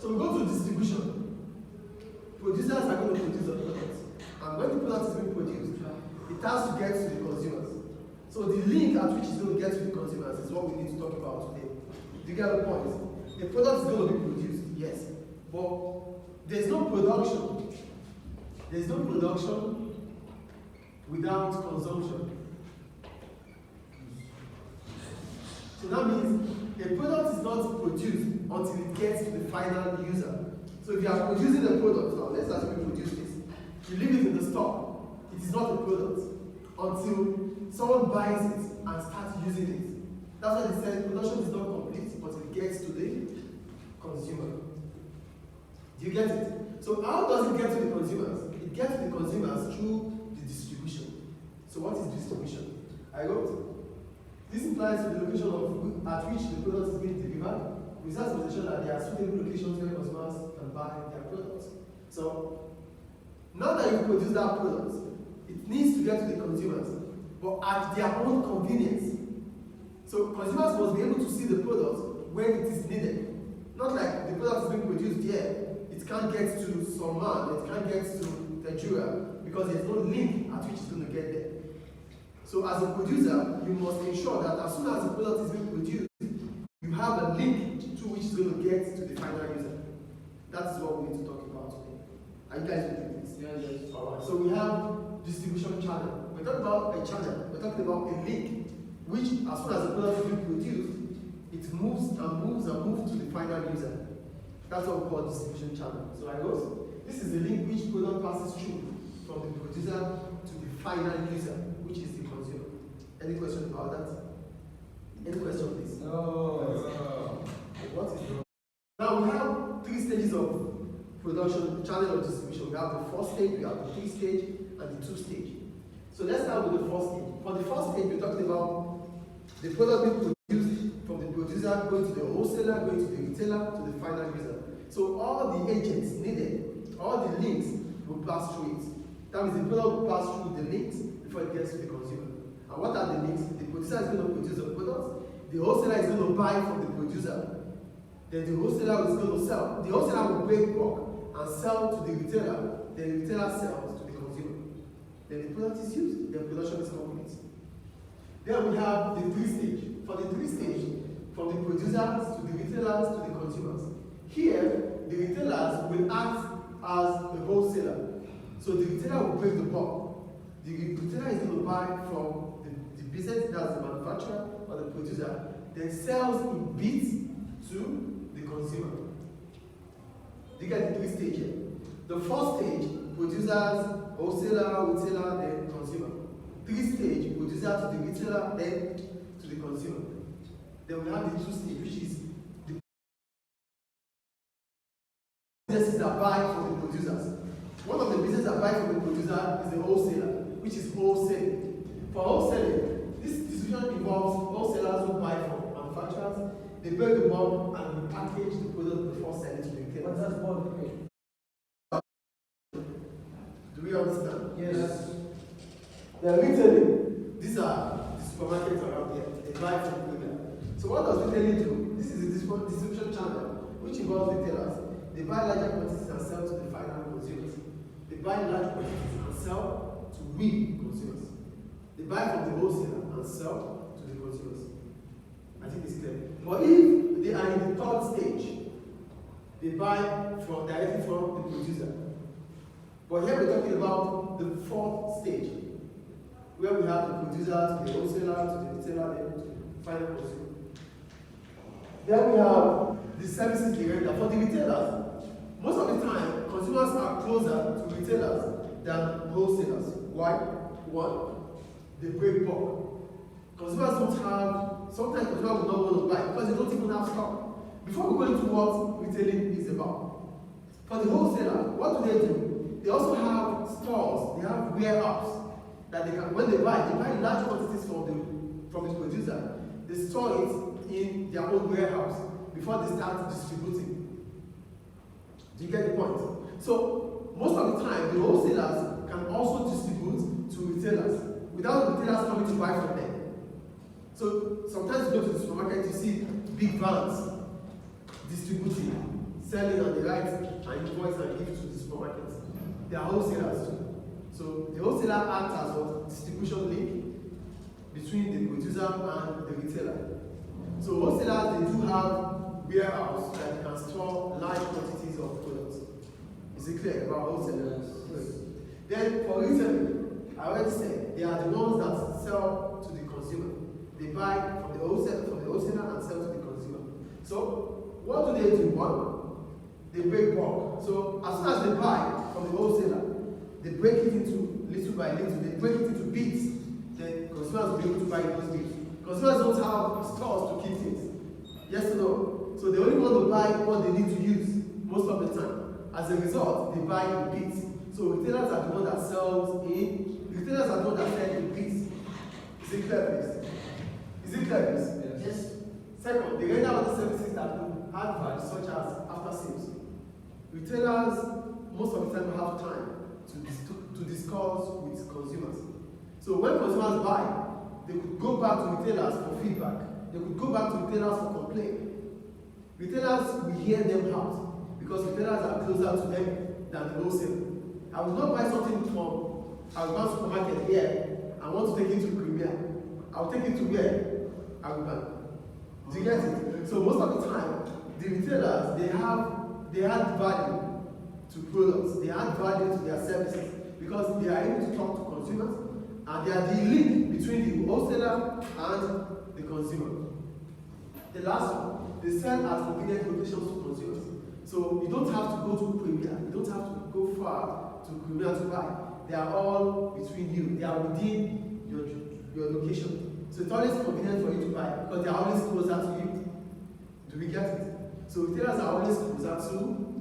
So we go to distribution. Producers are going to produce the products. And when the product is being produced, it has to get to the consumers. So the link at which it's going to get to the consumers is what we need to talk about today. Do you get the point? The product is going to be produced, yes. But there's no production. There's no production without consumption. So that means a product is not produced until it gets to the final user. So if you are producing a product, now let's assume you produce this. You leave it in the store. It is not a product until someone buys it and starts using it. That's why they said production is not complete until it gets to the consumer. Do you get it? So how does it get to the consumers? It gets to the consumers through the distribution. So what is distribution? I wrote, this implies the location at which the product is being delivered. Results will ensure that there are suitable locations where consumers can buy their products. So now that you produce that product, it needs to get to the consumers, but at their own convenience. So consumers must be able to see the product when it is needed. Not like the product is being produced here, it can't get to some man, it can't get to Nigeria, because there's no link at which it's going to get there. So as a producer, you must ensure that as soon as the product is being produced, you have a link to which is going to get to the final user. That's what we need to talk about today. Are you guys with this? Yes. Alright. So we have distribution channel. We're talking about a channel. We're talking about a link, which as soon as the product is being produced, it moves and moves and moves to the final user. That's what we call distribution channel. So I goes, this is the link which product passes through from the producer to the final user, which is the consumer. Any question about that? Any question, please? No. What is the... Now we have 3 stages of production, channel of distribution. We have the first stage, we have the 3 stage, and the 2 stage. So let's start with the first stage. For the first stage, we're talking about the product being produced from the producer, going to the wholesaler, going to the retailer, to the final user. So all the agents needed, all the links will pass through it. That means the product will pass through the links before it gets to the consumer. And what are the links? The producer is going to produce the product, the wholesaler is going to buy from the producer, then the wholesaler is going to sell. The wholesaler will break bulk and sell to the retailer, then the retailer sells to the consumer. Then the product is used, then production is complete. Then we have the 3 stage. For the 3 stage, from the producers to the retailers to the consumers. Here, the retailers will act as a wholesaler. So the retailer will break the bulk. The retailer is going to buy from the business, that's the manufacturer or the producer, then sells in bits to the consumer. You get the 3 stages here. The first stage, producers, wholesaler, retailer, then consumer. 3 stage, producer to the retailer, then to the consumer. Then we have the 2 stage, which is the businesses that buy from the producers. One of the businesses that buy from the producer is the wholesaler, which is wholesaling. For wholesaling, this distribution involves wholesalers who buy from manufacturers. They break the bulk and package the product before selling to the retailer. What does bulk mean? Do we understand? Yes. They are retailing. These are the supermarkets around here. They buy from people. So what does retailing do? This is a distribution channel which involves retailers. They buy larger quantities and sell to the final consumers. They buy large quantities and sell to we consumers. They buy from the wholesaler and sell to the consumers. I think it's clear. But if they are in the 3rd stage, they buy directly from the producer. But here we're talking about the 4th stage, where we have the producer to the wholesaler, to the retailer, then to the final consumer. Then we have the services they render. For the retailers, most of the time, consumers are closer to retailers than wholesalers. Why? 1, they break bulk. Consumers don't have, sometimes consumers will not want to buy because they don't even have stock. Before we go into what retailing is about, for the wholesaler, what do? They also have stores, they have warehouses that they can, when they buy large quantities from the producer, they store it in their own warehouse before they start distributing. Do you get the point? So most of the time, the wholesalers can also distribute to retailers without retailers coming to buy from them. So sometimes you go to the supermarket, you see big vans distributing, selling and they write and invoice and give to the supermarket. They are wholesalers too. So the wholesaler acts as a distribution link between the producer and the retailer. So wholesalers, they do have warehouse that can store large quantities of products. Is it clear about wholesalers? Yes. Then for retailing, I already said they are the ones that sell to the consumer. They buy from the wholesaler and sell to the consumer. So what do? One, they break bulk. So as soon as they buy from the wholesaler, they break it into little by little. They break it into bits. Then consumers will be able to buy those bits. Consumers don't have stores to keep things. Yes or no? So they only want to buy what they need to use most of the time. As a result, they buy in bits. So retailers are the one that sells in. Retailers are the one that sell in bits. Is it clear, please? Is it clear, please? Yes. Second, they render other services that will add value, such as after sales. Retailers most of the time have time to discuss with consumers. So when consumers buy, they could go back to retailers for feedback. They could go back to retailers for complaint. Retailers will hear them out because retailers are closer to them than the wholesaler. I will not buy something from our supermarket here and want to take it to Premier. I will take it to where? I will buy. Do you get it? So most of the time, the retailers, they add value to products. They add value to their services because they are able to talk to consumers and they are the link between the wholesaler and the consumer. The last one, they sell at convenient locations to consumers. So you don't have to go to Premier. You don't have to go far to Premier to buy. They are all between you. They are within your location. So it's always convenient for you to buy because they are always closer to you. Do we get it? So retailers are always closer to